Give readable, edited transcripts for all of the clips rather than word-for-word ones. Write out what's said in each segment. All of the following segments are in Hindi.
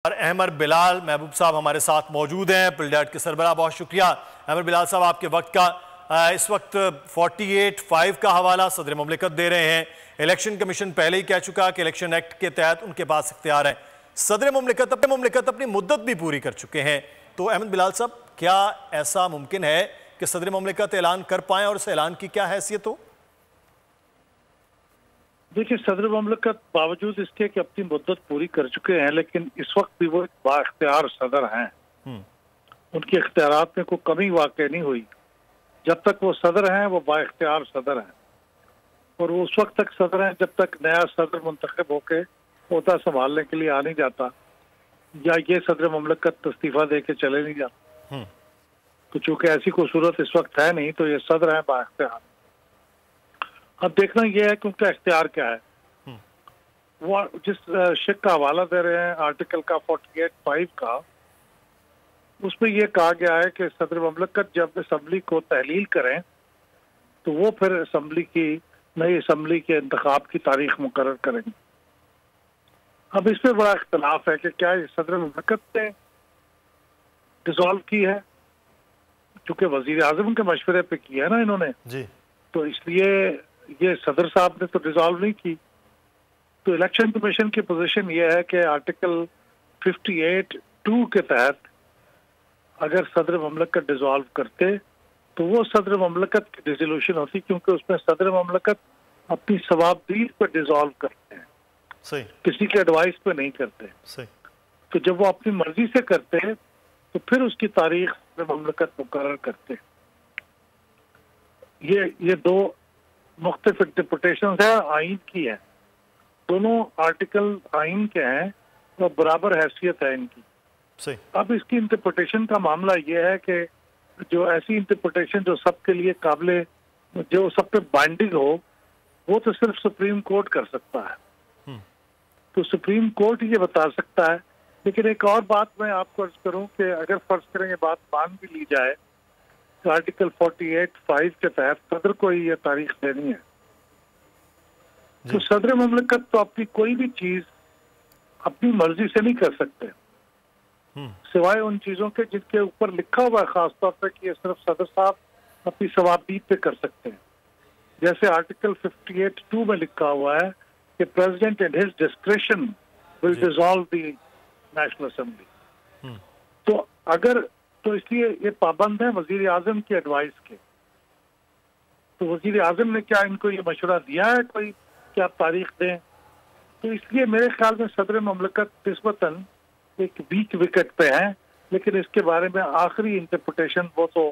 और अहमद बिलाल महबूब साहब हमारे साथ मौजूद हैं, पिलडैट के सरबराह। बहुत शुक्रिया अहमद बिलाल साहब आपके वक्त का। इस वक्त 48(5) का हवाला सदर मुमलिकत दे रहे हैं। इलेक्शन कमीशन पहले ही कह चुका कि इलेक्शन एक्ट के तहत उनके पास इख्तियार है। सदर मुमलिकत अपनी मुद्दत भी पूरी कर चुके हैं। तो अहमद बिलाल साहब, क्या ऐसा मुमकिन है कि सदर मुमलिकत ऐलान कर पाए और इस ऐलान की क्या हैसियत हो? देखिए, सदर मुमलिकत बावजूद इसके कि अपनी मुद्दत पूरी कर चुके हैं, लेकिन इस वक्त भी वो एक बाइख्तियार सदर हैं। उनके इख्तियारात में कोई कमी वाक़ई नहीं हुई। जब तक वो सदर हैं वो बाइख्तियार सदर हैं, और वो उस वक्त तक सदर हैं जब तक नया सदर मुंतखब होकर ओहदा संभालने के लिए आ नहीं जाता, या ये सदर मुमलिकत इस्तीफा दे के चले नहीं जाता। तो चूंकि ऐसी कोई सूरत इस वक्त है नहीं, तो ये सदर हैं बाइख्तियार। अब देखना यह है कि उनका इख्तियार क्या है। वो जिस शिक का हवाला दे रहे हैं आर्टिकल का 48(5) का, उसमें यह कहा गया है कि सदर मुमलिकत जब असम्बली को तहलील करें तो वो फिर नई असम्बली के इंतखाब की तारीख मुकर्रर करेंगे। अब इसमें बड़ा इख्तलाफ है कि क्या सदर मुमलिकत ने डिसॉल्व की है, चूंकि वजीर आजम के मशवरे पे किया है ना इन्होंने जी, तो इसलिए ये सदर साहब ने तो डिसॉल्व नहीं की। तो इलेक्शन कमीशन की पोजीशन ये है कि आर्टिकल 58(2) के तहत अगर सदर मुमलिकत डिसॉल्व करते तो वो सदर मुमलिकत की डिसोल्यूशन होती, क्योंकि उसमें सदर मुमलिकत अपनी सवाबदीद पर डिसॉल्व करते हैं, सही, किसी के एडवाइस पे नहीं करते। सही। तो जब वो अपनी मर्जी से करते तो फिर उसकी तारीख सदर मुमलिकत मुकर्रर करते। ये दो मुख्तलिफ इंटरप्रिटेशन है, आइन की है। दोनों आर्टिकल आइन के हैं और बराबर हैसियत है इनकी। सही। अब इसकी इंटरप्रिटेशन का मामला ये है कि जो ऐसी इंटरप्रिटेशन जो सबके लिए काबिल, जो सब पे बाइंडिंग हो, वो तो सिर्फ सुप्रीम कोर्ट कर सकता है। तो सुप्रीम कोर्ट ये बता सकता है। लेकिन एक और बात मैं आपको अर्ज करूं कि अगर फर्ज करें ये बात मान भी ली जाए तो आर्टिकल 48(5) के तहत सदर को ही यह तारीख देनी है। तो सदर मुमलिकत तो अपनी कोई भी चीज अपनी मर्जी से नहीं कर सकते, सिवाय उन चीजों के जिनके ऊपर लिखा हुआ है खासतौर पर कि ये सिर्फ सदर साहब अपनी सवाबदीद पे कर सकते हैं। जैसे आर्टिकल 58(2) में लिखा हुआ है कि president in his discretion will dissolve the national assembly. तो इसलिए ये पाबंद है वजीर आजम की एडवाइस के। तो वजीर आजम ने क्या इनको ये मशवरा दिया है कोई कि आप तारीख दें? तो इसलिए मेरे ख्याल में सदर मुमलिकत निस्बतन एक वीक विकेट पे है, लेकिन इसके बारे में आखिरी इंटरप्रिटेशन वो तो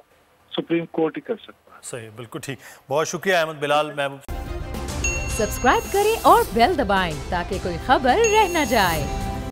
सुप्रीम कोर्ट ही कर सकता है। सही, बिल्कुल ठीक। बहुत शुक्रिया अहमद बिलाल महबूब। सब्सक्राइब करें और बेल दबाएं ताकि कोई खबर रह न जाए।